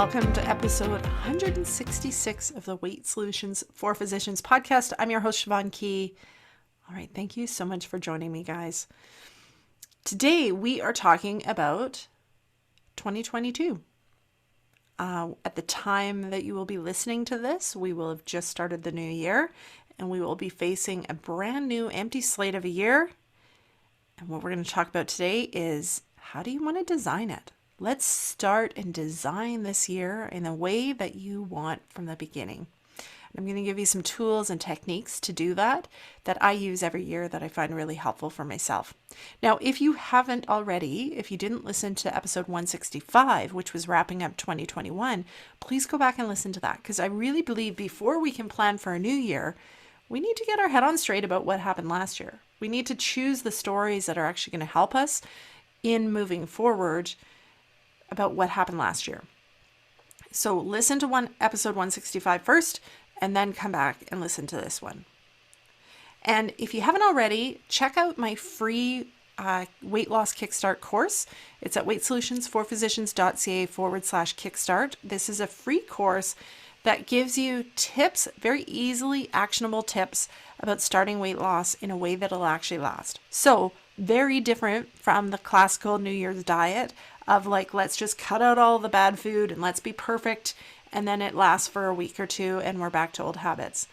Welcome to episode 166 of the Weight Solutions for Physicians podcast. I'm your host, Siobhan Key. All right, thank you so much for joining me, guys. Today, we are talking about 2022. At the time that you will be listening to this, we will have just started the new year, and we will be facing a brand new empty slate of a year. And what we're going to talk about today is, how do you want to design it? Let's start and design this year in the way that you want from the beginning. I'm going to give you some tools and techniques to do that I use every year that I find really helpful for myself. Now, if you haven't already, if you didn't listen to episode 165, which was wrapping up 2021, please go back and listen to that, because I really believe before we can plan for a new year, we need to get our head on straight about what happened last year. We need to choose the stories that are actually going to help us in moving forward about what happened last year. So listen to episode 165 first, and then come back and listen to this one. And if you haven't already, check out my free weight loss kickstart course. It's at weightsolutionsforphysicians.ca/kickstart. This is a free course that gives you tips, very easily actionable tips about starting weight loss in a way that'll actually last. So very different from the classical New Year's diet of like, let's just cut out all the bad food and let's be perfect. And then it lasts for a week or two and we're back to old habits.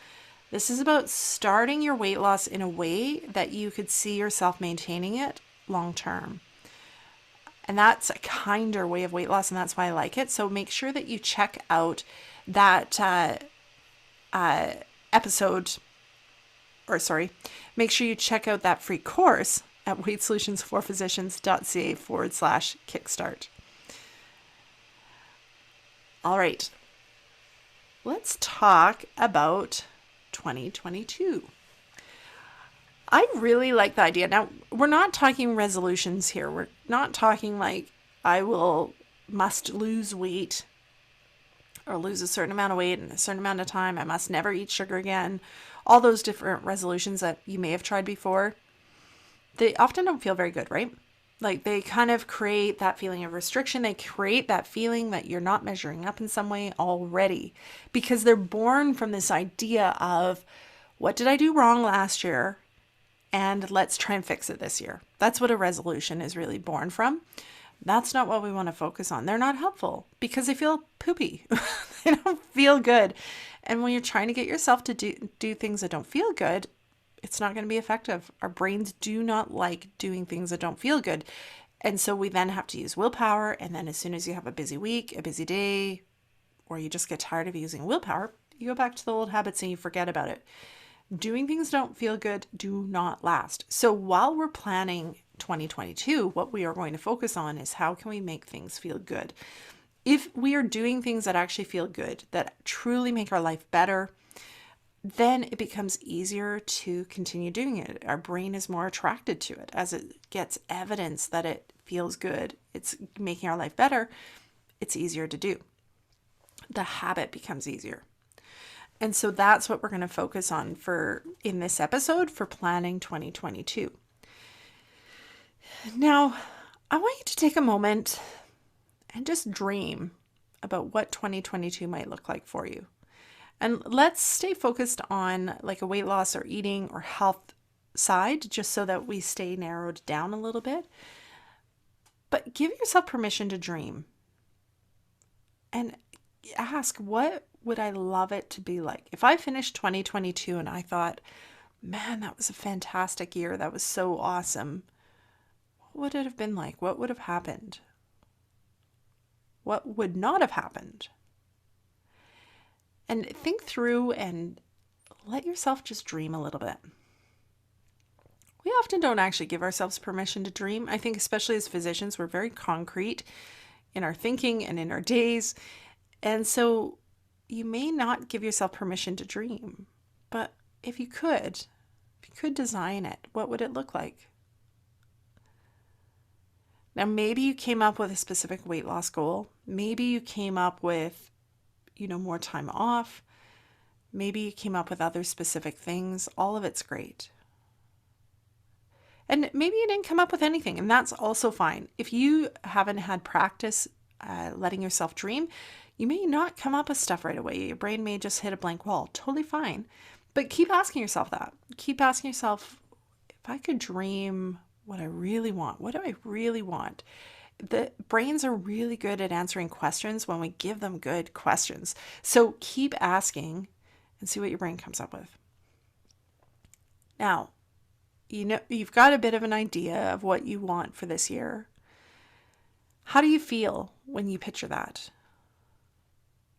This is about starting your weight loss in a way that you could see yourself maintaining it long term. And that's a kinder way of weight loss, and that's why I like it. So make sure that you check out that make sure you check out that free course at weightsolutionsforphysicians.ca/kickstart. All right, let's talk about 2022. I really like the idea. Now, we're not talking resolutions here. We're not talking like must lose weight or lose a certain amount of weight in a certain amount of time. I must never eat sugar again. All those different resolutions that you may have tried before, they often don't feel very good, right? Like they kind of create that feeling of restriction. They create that feeling that you're not measuring up in some way already, because they're born from this idea of, what did I do wrong last year? And let's try and fix it this year. That's what a resolution is really born from. That's not what we want to focus on. They're not helpful because they feel poopy. They don't feel good. And when you're trying to get yourself to do things that don't feel good, it's not going to be effective. Our brains do not like doing things that don't feel good. And so we then have to use willpower. And then as soon as you have a busy week, a busy day, or you just get tired of using willpower, you go back to the old habits and you forget about it. Doing things that don't feel good do not last. So while we're planning 2022, what we are going to focus on is, how can we make things feel good? If we are doing things that actually feel good, that truly make our life better, then it becomes easier to continue doing it. Our brain is more attracted to it as it gets evidence that it feels good. It's making our life better. It's easier to do. The habit becomes easier. And so that's what we're going to focus on in this episode for planning 2022. Now, I want you to take a moment and just dream about what 2022 might look like for you. And let's stay focused on like a weight loss or eating or health side, just so that we stay narrowed down a little bit. But give yourself permission to dream and ask, what would I love it to be like? If I finished 2022 and I thought, man, that was a fantastic year, that was so awesome, what would it have been like? What would have happened? What would not have happened? And think through and let yourself just dream a little bit. We often don't actually give ourselves permission to dream. I think especially as physicians, we're very concrete in our thinking and in our days. And so you may not give yourself permission to dream. But if you could design it, what would it look like? Now, maybe you came up with a specific weight loss goal. Maybe you came up with more time off. Maybe you came up with other specific things. All of it's great. And maybe you didn't come up with anything, and that's also fine. If you haven't had practice letting yourself dream, You may not come up with stuff right away. Your brain may just hit a blank wall. Totally fine. But keep asking yourself that. Keep asking yourself, if I could dream what I really want, what do I really want? The brains are really good at answering questions when we give them good questions. So keep asking and see what your brain comes up with. Now, you've got a bit of an idea of what you want for this year. How do you feel when you picture that?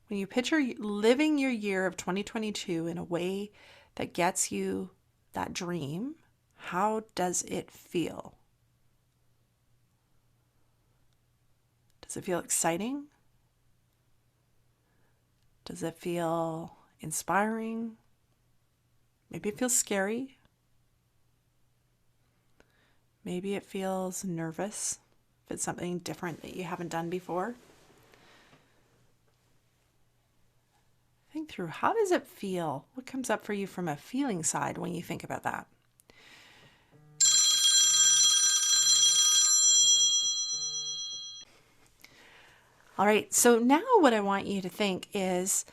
When you picture living your year of 2022 in a way that gets you that dream, how does it feel? Does it feel exciting? Does it feel inspiring? Maybe it feels scary. Maybe it feels nervous if it's something different that you haven't done before. Think through, how does it feel? What comes up for you from a feeling side when you think about that? All right, so now what I want you to think is,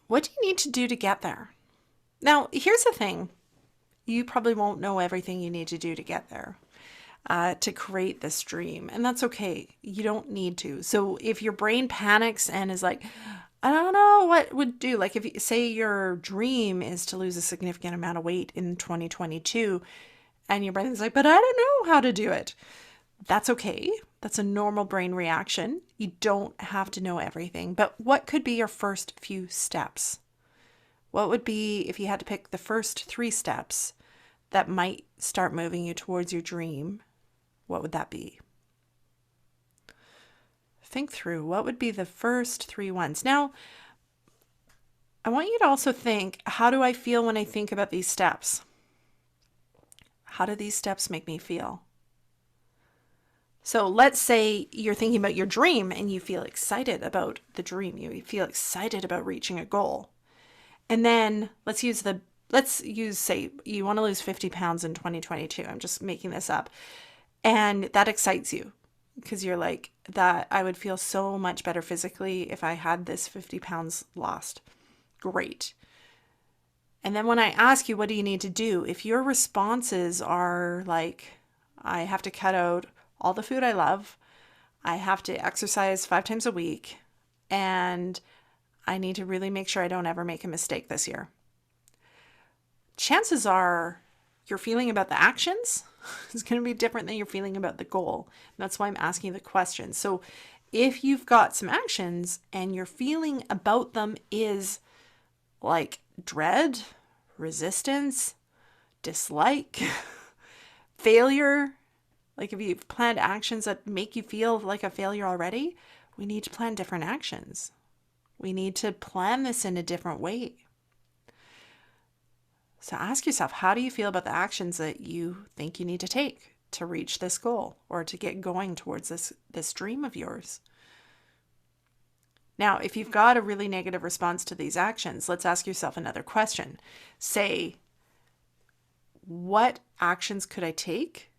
what do you need to do to get there? Now, here's the thing. You probably won't know everything you need to do to get there, to create this dream. And that's okay. You don't need to. So if your brain panics and is like, I don't know what would do, like if you say your dream is to lose a significant amount of weight in 2022, and your brain is like, but I don't know how to do it. That's okay. That's a normal brain reaction. You don't have to know everything. But what could be your first few steps? What would be, if you had to pick the first 3 steps that might start moving you towards your dream, what would that be? Think through, what would be the first 3 ones? Now, I want you to also think, how do I feel when I think about these steps? How do these steps make me feel? So let's say you're thinking about your dream and you feel excited about the dream. You feel excited about reaching a goal. And then let's use, say you want to lose 50 pounds in 2022. I'm just making this up. And that excites you because you're like, that I would feel so much better physically if I had this 50 pounds lost. Great. And then when I ask you, what do you need to do? If your responses are like, I have to cut out all the food I love, I have to exercise 5 times a week, and I need to really make sure I don't ever make a mistake this year. Chances are your feeling about the actions is going to be different than your feeling about the goal. And that's why I'm asking the question. So if you've got some actions and your feeling about them is like dread, resistance, dislike, failure, like if you've planned actions that make you feel like a failure already, we need to plan different actions. We need to plan this in a different way. So ask yourself, how do you feel about the actions that you think you need to take to reach this goal or to get going towards this dream of yours? Now, if you've got a really negative response to these actions, let's ask yourself another question. Say, what actions could I take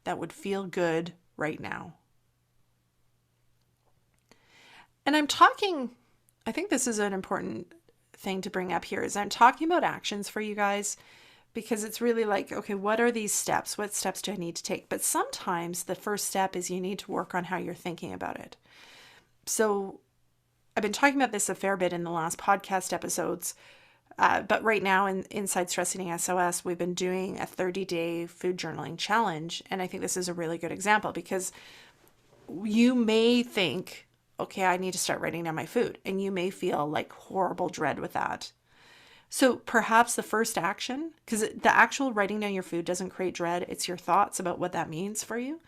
that would feel good right now? And I think this is an important thing to bring up here, is I'm talking about actions for you guys because it's really like, okay, what are these steps? What steps do I need to take? But sometimes the first step is you need to work on how you're thinking about it. So I've been talking about this a fair bit in the last podcast episodes, but right now in Inside Stress Eating SOS, we've been doing a 30-day food journaling challenge. And I think this is a really good example because you may think, okay, I need to start writing down my food. And you may feel like horrible dread with that. So perhaps the first action, because the actual writing down your food doesn't create dread, it's your thoughts about what that means for you.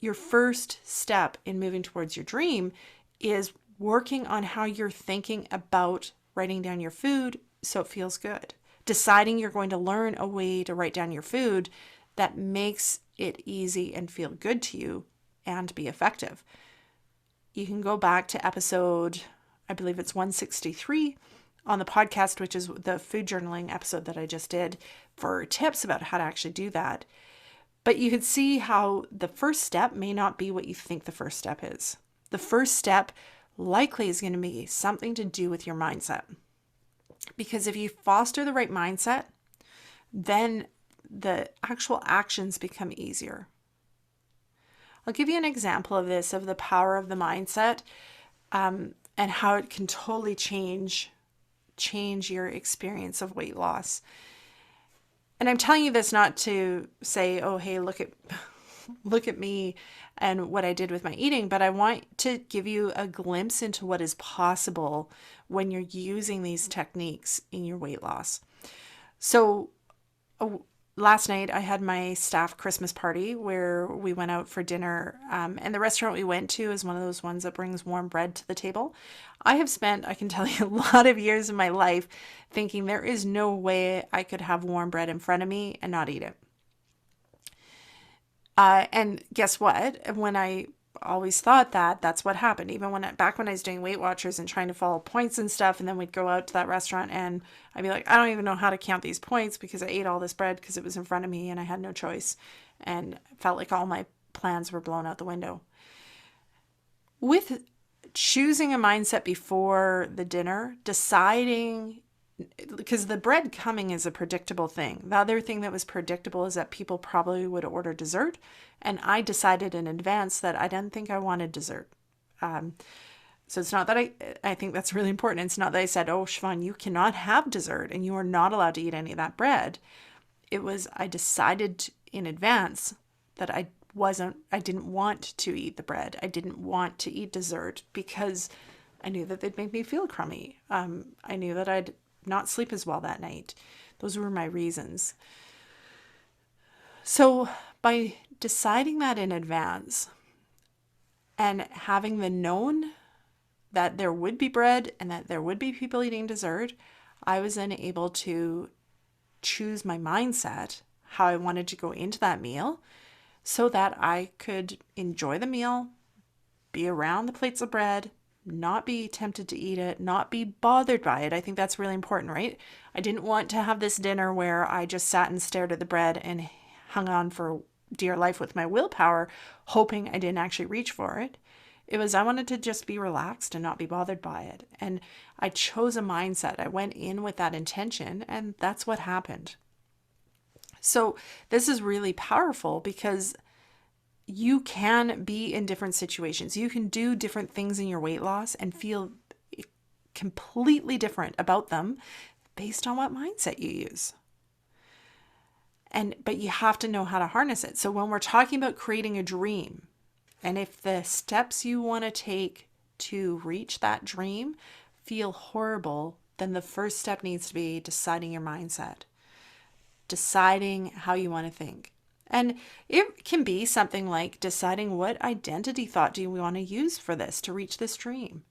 Your first step in moving towards your dream is working on how you're thinking about writing down your food so it feels good. Deciding you're going to learn a way to write down your food that makes it easy and feel good to you and be effective. You can go back to episode, I believe it's 163 on the podcast, which is the food journaling episode that I just did, for tips about how to actually do that. But you could see how the first step may not be what you think the first step is. The first step likely is going to be something to do with your mindset. Because if you foster the right mindset, then the actual actions become easier. I'll give you an example of this, of the power of the mindset, and how it can totally change your experience of weight loss. And I'm telling you this not to say, oh, hey, look at me and what I did with my eating, but I want to give you a glimpse into what is possible when you're using these techniques in your weight loss. So last night I had my staff Christmas party where we went out for dinner, and the restaurant we went to is one of those ones that brings warm bread to the table. I have spent, I can tell you, a lot of years of my life thinking there is no way I could have warm bread in front of me and not eat it. And guess what? When I always thought that that's what happened, even back when I was doing Weight Watchers and trying to follow points and stuff, and then we'd go out to that restaurant and I'd be like, I don't even know how to count these points because I ate all this bread because it was in front of me and I had no choice, and felt like all my plans were blown out the window. With choosing a mindset before the dinner, deciding, because the bread coming is a predictable thing. The other thing that was predictable is that people probably would order dessert. And I decided in advance that I didn't think I wanted dessert. So it's not that I think that's really important. It's not that I said, oh, Siobhan, you cannot have dessert and you are not allowed to eat any of that bread. It was, I decided in advance that I didn't want to eat the bread. I didn't want to eat dessert because I knew that they'd make me feel crummy. I knew that I'd not sleep as well that night. Those were my reasons. So by deciding that in advance and having the known that there would be bread and that there would be people eating dessert, I was then able to choose my mindset, how I wanted to go into that meal, so that I could enjoy the meal, be around the plates of bread, not be tempted to eat it, not be bothered by it. I think that's really important, right? I didn't want to have this dinner where I just sat and stared at the bread and hung on for dear life with my willpower, hoping I didn't actually reach for it. It was, I wanted to just be relaxed and not be bothered by it. And I chose a mindset. I went in with that intention, and that's what happened. So this is really powerful because you can be in different situations. You can do different things in your weight loss and feel completely different about them based on what mindset you use. But you have to know how to harness it. So when we're talking about creating a dream, and if the steps you want to take to reach that dream feel horrible, then the first step needs to be deciding your mindset, deciding how you want to think. And it can be something like deciding what identity thought do you want to use for this to reach this dream.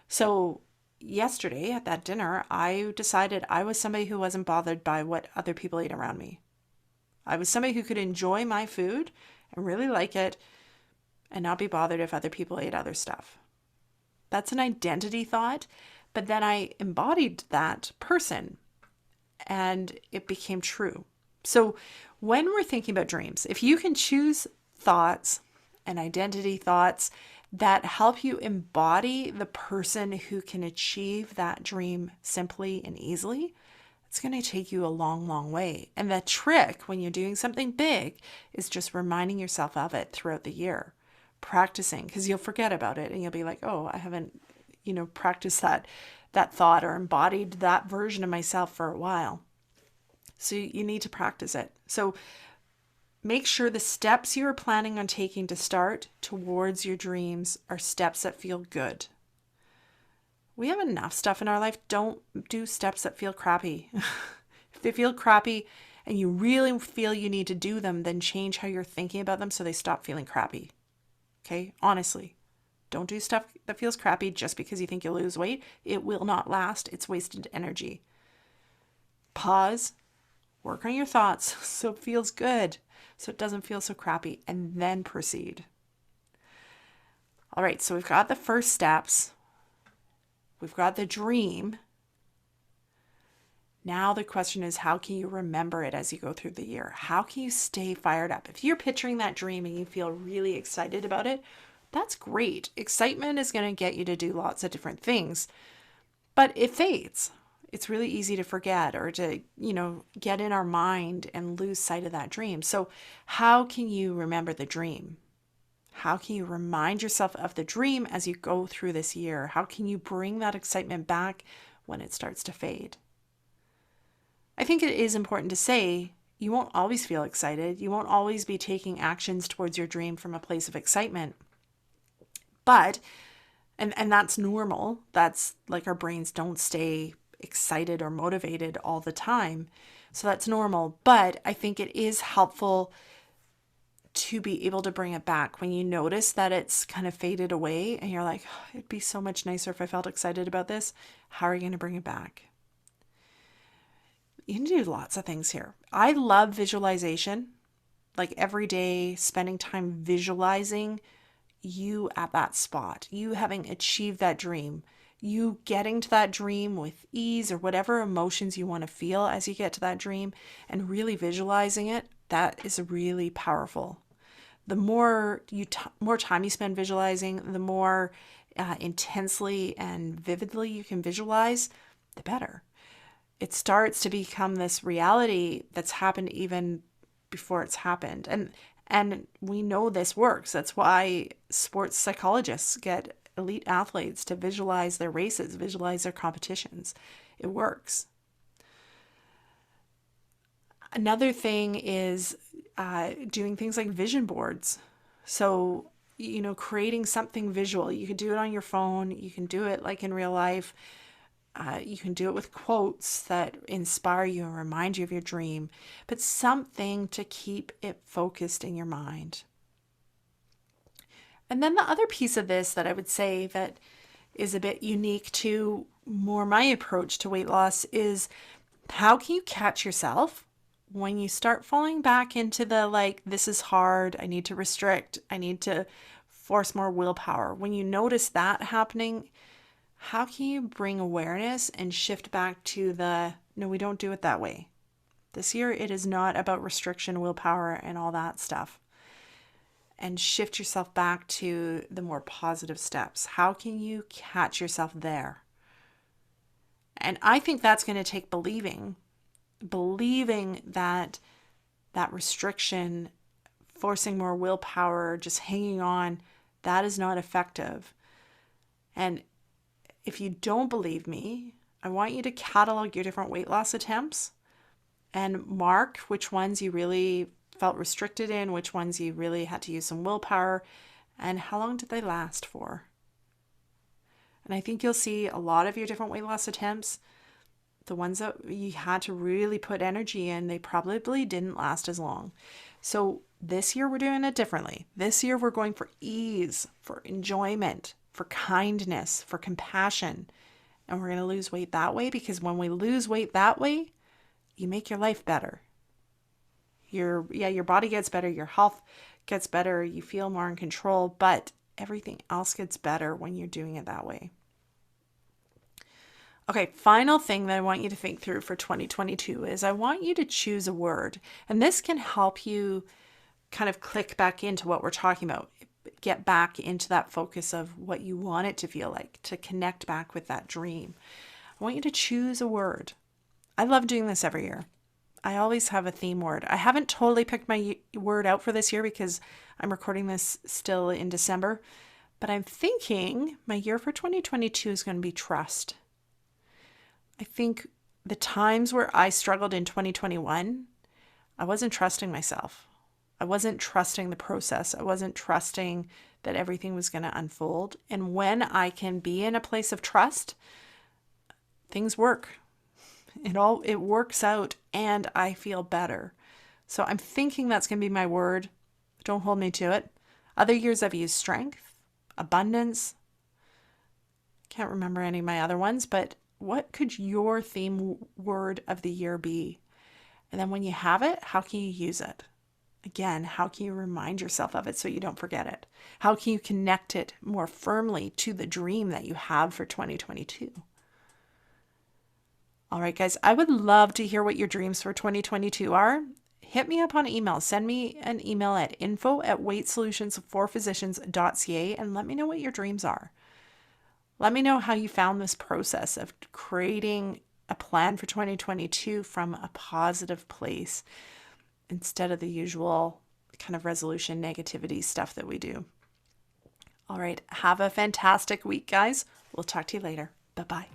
So yesterday at that dinner, I decided I was somebody who wasn't bothered by what other people ate around me. I was somebody who could enjoy my food and really like it and not be bothered if other people ate other stuff. That's an identity thought, but then I embodied that person and it became true. So when we're thinking about dreams, if you can choose thoughts and identity thoughts that help you embody the person who can achieve that dream simply and easily, it's going to take you a long, long way. And the trick when you're doing something big is just reminding yourself of it throughout the year, practicing, because you'll forget about it and you'll be like, oh, I haven't, practiced that thought or embodied that version of myself for a while. So you need to practice it. So make sure the steps you are planning on taking to start towards your dreams are steps that feel good. We have enough stuff in our life. Don't do steps that feel crappy. If they feel crappy and you really feel you need to do them, then change how you're thinking about them so they stop feeling crappy. Okay? Honestly, don't do stuff that feels crappy just because you think you'll lose weight. It will not last. It's wasted energy. Pause. Work on your thoughts so it feels good, so it doesn't feel so crappy, and then proceed. All right, so we've got the first steps. We've got the dream. Now the question is, how can you remember it as you go through the year? How can you stay fired up? If you're picturing that dream and you feel really excited about it, That's great. Excitement is going to get you to do lots of different things, but it fades. It's really easy to forget or to, get in our mind and lose sight of that dream. So how can you remember the dream? How can you remind yourself of the dream as you go through this year? How can you bring that excitement back when it starts to fade? I think it is important to say you won't always feel excited. You won't always be taking actions towards your dream from a place of excitement. But, and that's normal. That's like our brains don't stay excited or motivated all the time. So that's normal. But I think it is helpful to be able to bring it back when you notice that it's kind of faded away and you're like, oh, it'd be so much nicer if I felt excited about this. How are you going to bring it back? You can do lots of things here. I love visualization, like every day, spending time visualizing you at that spot, you having achieved that dream, you getting to that dream with ease or whatever emotions you want to feel as you get to that dream, and really visualizing it. That is really powerful. The more time you spend visualizing, the more intensely and vividly you can visualize, the better. It starts to become this reality that's happened even before it's happened. And we know this works. That's why sports psychologists get elite athletes to visualize their races, visualize their competitions. It works. Another thing is doing things like vision boards. So, creating something visual. You can do it on your phone. You can do it like in real life. You can do it with quotes that inspire you and remind you of your dream, but something to keep it focused in your mind. And then the other piece of this that I would say that is a bit unique to more my approach to weight loss is how can you catch yourself when you start falling back into the this is hard, I need to restrict, I need to force more willpower. When you notice that happening, how can you bring awareness and shift back to no, we don't do it that way. This year, it is not about restriction, willpower, and all that stuff. And shift yourself back to the more positive steps. How can you catch yourself there? And I think that's going to take believing that restriction, forcing more willpower, just hanging on, that is not effective. And if you don't believe me, I want you to catalog your different weight loss attempts and mark which ones you really felt restricted in, which ones you really had to use some willpower, and how long did they last for. And I think you'll see a lot of your different weight loss attempts, the ones that you had to really put energy in, they probably didn't last as long. So this year we're doing it differently. This year we're going for ease, for enjoyment, for kindness, for compassion. And we're going to lose weight that way, because when we lose weight that way, you make your life better. Your body gets better, your health gets better, you feel more in control, but everything else gets better when you're doing it that way. Okay, final thing that I want you to think through for 2022 is I want you to choose a word. And this can help you kind of click back into what we're talking about. Get back into that focus of what you want it to feel like, to connect back with that dream. I want you to choose a word. I love doing this every year. I always have a theme word. I haven't totally picked my word out for this year because I'm recording this still in December, but I'm thinking my year for 2022 is going to be trust. I think the times where I struggled in 2021, I wasn't trusting myself. I wasn't trusting the process. I wasn't trusting that everything was going to unfold. And when I can be in a place of trust, things work. It works out and I feel better. So I'm thinking that's going to be my word. Don't hold me to it. Other years I've used strength, abundance. Can't remember any of my other ones, but what could your theme word of the year be? And then when you have it, how can you use it? Again, how can you remind yourself of it so you don't forget it? How can you connect it more firmly to the dream that you have for 2022? All right, guys, I would love to hear what your dreams for 2022 are. hit me up on email. Send me an email at info@weightsolutionsforphysicians.ca and let me know what your dreams are. Let me know how you found this process of creating a plan for 2022 from a positive place instead of the usual kind of resolution negativity stuff that we do. All right. Have a fantastic week, guys. We'll talk to you later. Bye-bye.